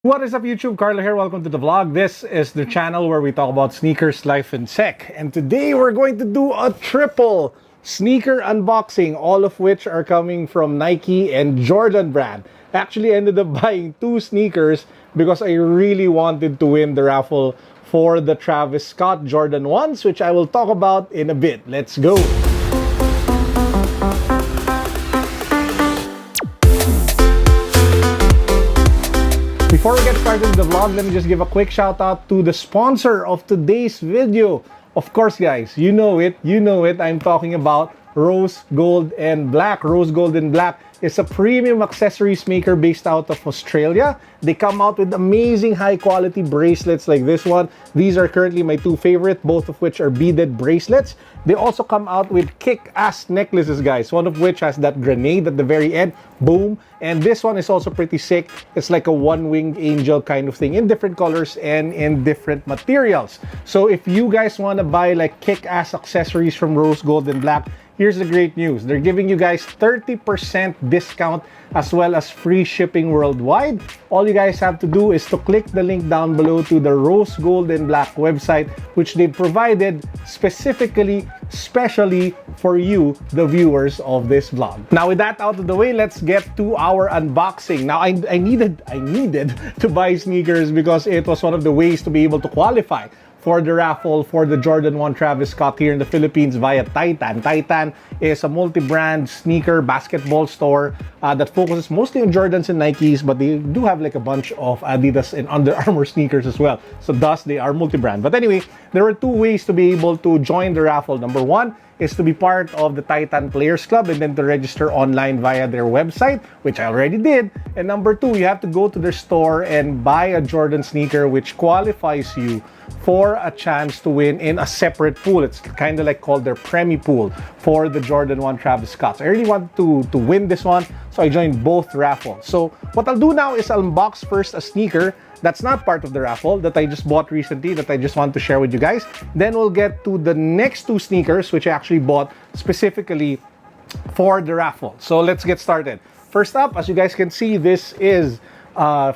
What is up YouTube? Carlo here. Welcome to the vlog. This is the channel where we talk about sneakers, life, and sec. And today we're going to do a triple sneaker unboxing, all of which are coming from Nike and Jordan brand. I actually ended up buying two sneakers because I really wanted to win the raffle for the Travis Scott Jordan 1s, which I will talk about in a bit. Let's go! Before we get started with the vlog, let me just give a quick shout out to the sponsor of today's video. Of course, guys, you know it. I'm talking about Rose Gold and Black. Rose Gold and Black is a premium accessories maker based out of Australia. They come out with amazing high quality bracelets like this one. These are currently my two favorite, both of which are beaded bracelets. They also come out with kick-ass necklaces, guys, one of which has that grenade at the very end. Boom. And this one is also pretty sick. It's like a one-winged angel kind of thing in different colors and in different materials. So if you guys want to buy like kick-ass accessories from Rose Gold and Black, here's the great news. They're giving you guys 30% discount as well as free shipping worldwide. All you guys have to do is to click the link down below to the Rose Gold and Black website, which they provided specifically, specially for you, the viewers of this vlog. Now with that out of the way, let's get to our unboxing. Now I needed to buy sneakers because it was one of the ways to be able to qualify for the raffle for the Jordan 1 Travis Scott here in the Philippines via Titan. Titan is a multi-brand sneaker basketball store that focuses mostly on Jordans and Nikes, but they do have like a bunch of Adidas and Under Armour sneakers as well. So thus they are multi-brand. But anyway, there were two ways to be able to join the raffle. Number one is to be part of the Titan Players Club and then to register online via their website, which I already did. And number two, you have to go to their store and buy a Jordan sneaker, which qualifies you for a chance to win in a separate pool. It's kind of like called their Premi pool for the Jordan 1 Travis Scott. So I really want to win this one, so I joined both raffles. So what I'll do now is I'll unbox first a sneaker that's not part of the raffle that I just bought recently that I just want to share with you guys. Then we'll get to the next two sneakers, which I actually bought specifically for the raffle. So let's get started. First up, as you guys can see, this is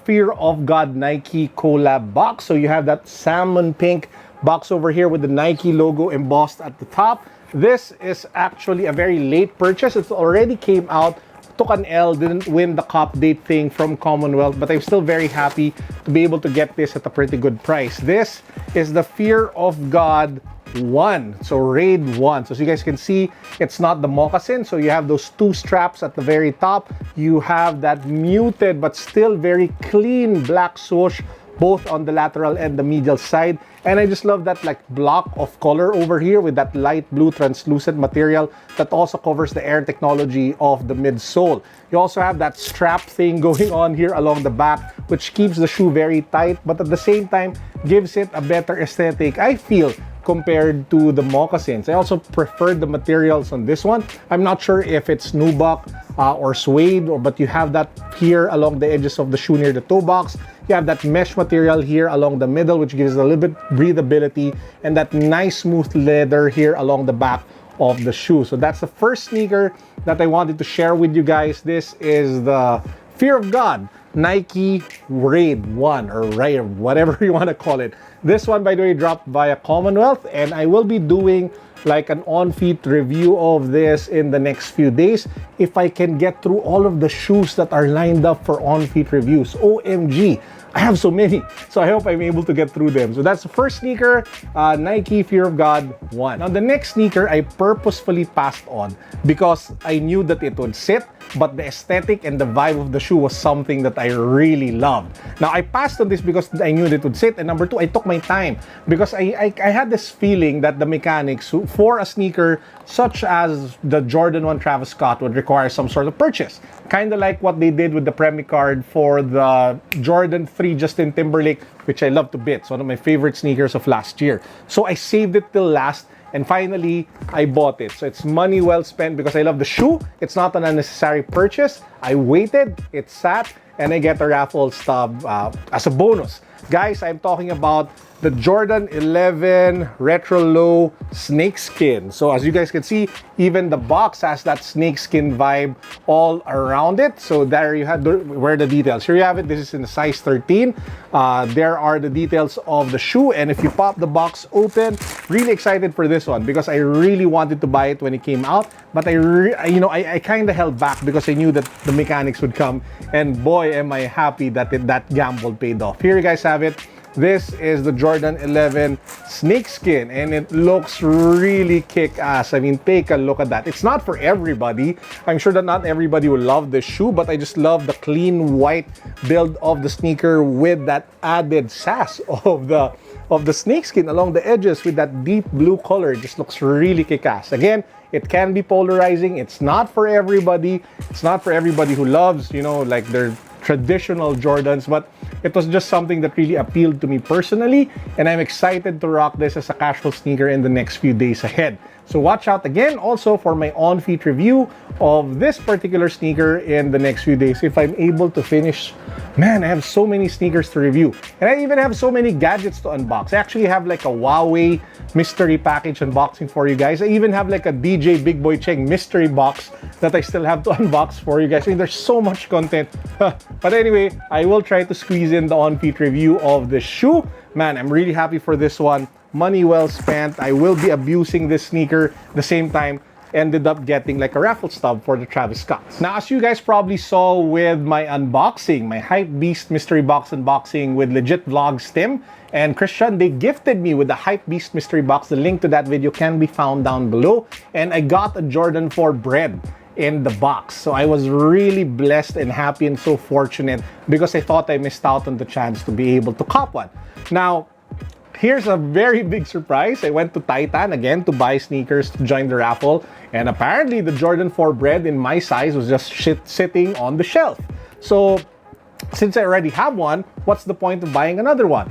Fear of God Nike collab box. So you have that salmon pink box over here with the Nike logo embossed at the top. This is actually a very late purchase. It already came out, took an L, didn't win the cup date thing from Commonwealth, but I'm still very happy to be able to get this at a pretty good price. This is the Fear of God 1, so Raid 1. So as you guys can see, it's not the moccasin, so you have those two straps at the very top. You have that muted but still very clean black swoosh both on the lateral and the medial side. And I just love that like block of color over here with that light blue translucent material that also covers the air technology of the midsole. You also have that strap thing going on here along the back, which keeps the shoe very tight, but at the same time gives it a better aesthetic, I feel, compared to the moccasins. I also prefer the materials on this one. I'm not sure if it's nubuck or suede, but you have that here along the edges of the shoe near the toe box. You have that mesh material here along the middle, which gives a little bit breathability, and that nice smooth leather here along the back of the shoe. So that's the first sneaker that I wanted to share with you guys. This is the Fear of God Nike Raid 1 or Raid, whatever you want to call it. This one, by the way, dropped via Commonwealth, and I will be doing like an on-feet review of this in the next few days if I can get through all of the shoes that are lined up for on-feet reviews. OMG, I have so many, so I hope I'm able to get through them. So that's the first sneaker, Nike Fear of God 1. Now the next sneaker I purposefully passed on because I knew that it would sit, but the aesthetic and the vibe of the shoe was something that I really loved. Now I passed on this because I knew that it would sit, and number two, I took my time because I had this feeling that the mechanics for a sneaker such as the Jordan 1 Travis Scott would require some sort of purchase. Kind of like what they did with the Premi card for the Jordan 3 Justin Timberlake, which I love to bits. One of my favorite sneakers of last year. So I saved it till last, and finally I bought it. So it's money well spent because I love the shoe. It's not an unnecessary purchase. I waited, it sat, and I get a raffle stub as a bonus. Guys, I'm talking about the Jordan 11 Retro Lowe Snakeskin. So as you guys can see, even the box has that snakeskin vibe all around it. So there you have where the details. Here you have it. This is in the size 13. There are the details of the shoe. And if you pop the box open, really excited for this one because I really wanted to buy it when it came out. But I kind of held back because I knew that the mechanics would come. And boy, am I happy that that gamble paid off. Here you guys have it. This is the Jordan 11 Snakeskin, and it looks really kick-ass. I mean, take a look at that. It's not for everybody. I'm sure that not everybody will love this shoe, but I just love the clean white build of the sneaker with that added sass of the snakeskin along the edges with that deep blue color. It just looks really kick-ass. Again, it can be polarizing. It's not for everybody. It's not for everybody who loves, like their traditional Jordans, but it was just something that really appealed to me personally, and I'm excited to rock this as a casual sneaker in the next few days ahead. So watch out again also for my on-feet review of this particular sneaker in the next few days if I'm able to finish. Man, I have so many sneakers to review, and I even have so many gadgets to unbox. I actually have like a Huawei mystery package unboxing for you guys. I even have like a DJ Big Boy Cheng mystery box that I still have to unbox for you guys. I mean, there's so much content. But anyway, I will try to squeeze in the on-feet review of the shoe. Man, I'm really happy for this one. Money well spent. I will be abusing this sneaker. At the same time, ended up getting like a raffle stub for the Travis Scott. Now, as you guys probably saw with my unboxing, my Hype Beast mystery box unboxing with Legit Vlogs Tim and Christian, they gifted me with the Hype Beast mystery box. The link to that video can be found down below. And I got a Jordan 4 bread in the box. So I was really blessed and happy and so fortunate because I thought I missed out on the chance to be able to cop one. Now, here's a very big surprise. I went to Titan again to buy sneakers to join the raffle, and apparently the Jordan 4 bread in my size was just sitting on the shelf. So since I already have one, what's the point of buying another one?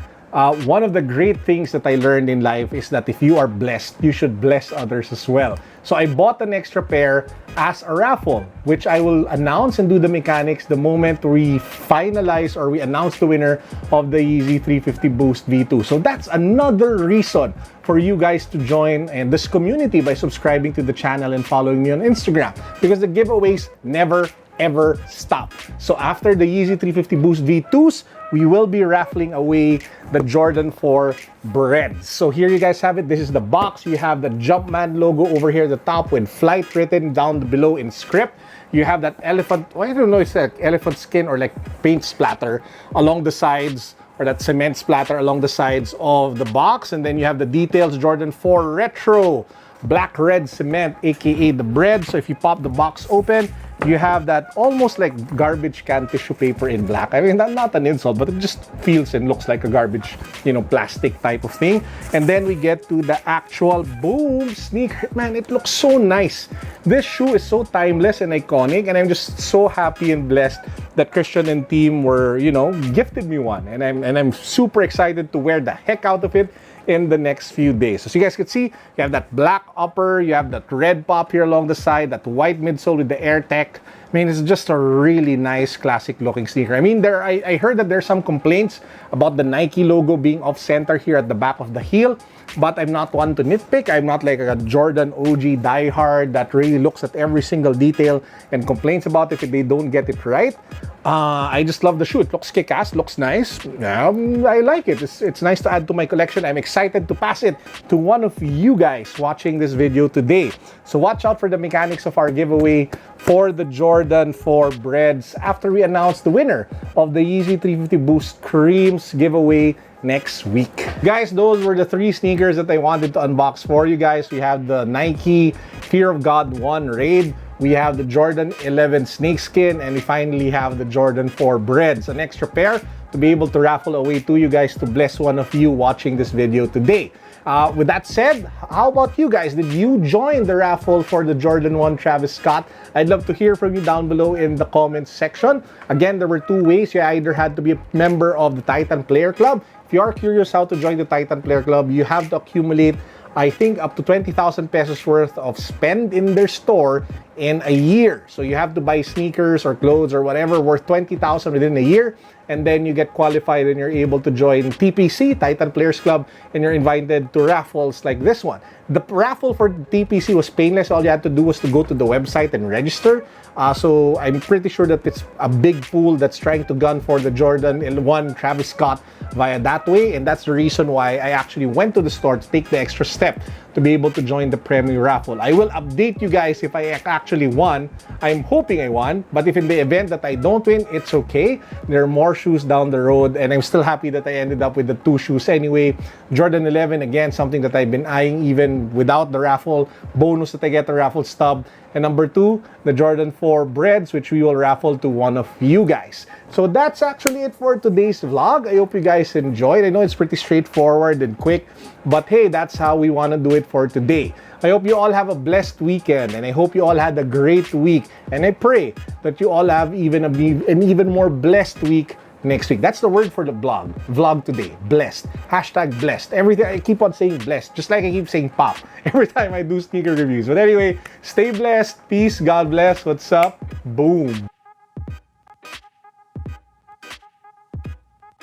One of the great things that I learned in life is that if you are blessed, you should bless others as well. So I bought an extra pair as a raffle, which I will announce and do the mechanics the moment we finalize or we announce the winner of the YEEZY 350 Boost V2. So that's another reason for you guys to join in this community by subscribing to the channel and following me on Instagram, because the giveaways never ever stop. So after the YEEZY 350 Boost V2s, we will be raffling away the Jordan 4 breads. So here you guys have it. This is the box. You have the Jumpman logo over here at the top with flight written down below in script. You have that elephant, I don't know if it's like elephant skin or like paint splatter along the sides, or that cement splatter along the sides of the box. And then you have the details, Jordan 4 Retro black red cement, aka the bread. So if you pop the box open, you have that almost like garbage can tissue paper in black. I mean, not an insult, but it just feels and looks like a garbage, plastic type of thing. And then we get to the actual boom sneaker. Man, it looks so nice. This shoe is so timeless and iconic, and I'm just so happy and blessed that Christian and team were, gifted me one. And I'm super excited to wear the heck out of it in the next few days. So you guys can see, you have that black upper, you have that red pop here along the side, that white midsole with the Air Tech. I mean, it's just a really nice classic looking sneaker. I mean, I heard that there's some complaints about the Nike logo being off center here at the back of the heel, but I'm not one to nitpick. I'm not like a Jordan OG diehard that really looks at every single detail and complains about it if they don't get it right. I just love the shoe. It looks kick-ass, looks nice. I like it. It's nice to add to my collection. I'm excited to pass it to one of you guys watching this video today. So watch out for the mechanics of our giveaway for the Jordan 4 breads after we announce the winner of the YEEZY 350 Boost Creams giveaway next week. Guys, those were the 3 sneakers that I wanted to unbox for you guys. We have the Nike Fear of God 1 Raid. We have the Jordan 11 Snakeskin, and we finally have the Jordan 4 breads, an extra pair to be able to raffle away to you guys to bless one of you watching this video today. With that said, how about you guys? Did you join the raffle for the Jordan 1 Travis Scott? I'd love to hear from you down below in the comments section. Again, there were 2 ways. You either had to be a member of the Titan Player Club. If you are curious how to join the Titan Player Club, you have to accumulate I think, up to 20,000 pesos worth of spend in their store in a year. So you have to buy sneakers or clothes or whatever worth 20,000 within a year, and then you get qualified and you're able to join TPC, Titan Players Club, and you're invited to raffles like this one. The raffle for TPC was painless. All you had to do was to go to the website and register. So I'm pretty sure that it's a big pool that's trying to gun for the Jordan 1 Travis Scott via that way, and that's the reason why I actually went to the store to take the extra step to be able to join the Premium raffle. I will update you guys if I actually won. I'm hoping I won, but if in the event that I don't win, it's okay. There are more shoes down the road, and I'm still happy that I ended up with the 2 shoes anyway. Jordan 11, again, something that I've been eyeing even without the raffle. Bonus that I get the raffle stub. And number 2, the Jordan 4 breads, which we will raffle to one of you guys. So that's actually it for today's vlog. I hope you guys enjoyed. I know it's pretty straightforward and quick, but hey, that's how we want to do it for today. I hope you all have a blessed weekend, and I hope you all had a great week. And I pray that you all have an even more blessed week next week. That's the word for the vlog today. Blessed. Hashtag blessed. Everything, I keep on saying blessed, just like I keep saying pop every time I do sneaker reviews. But anyway, stay blessed. Peace. God bless. What's up? Boom.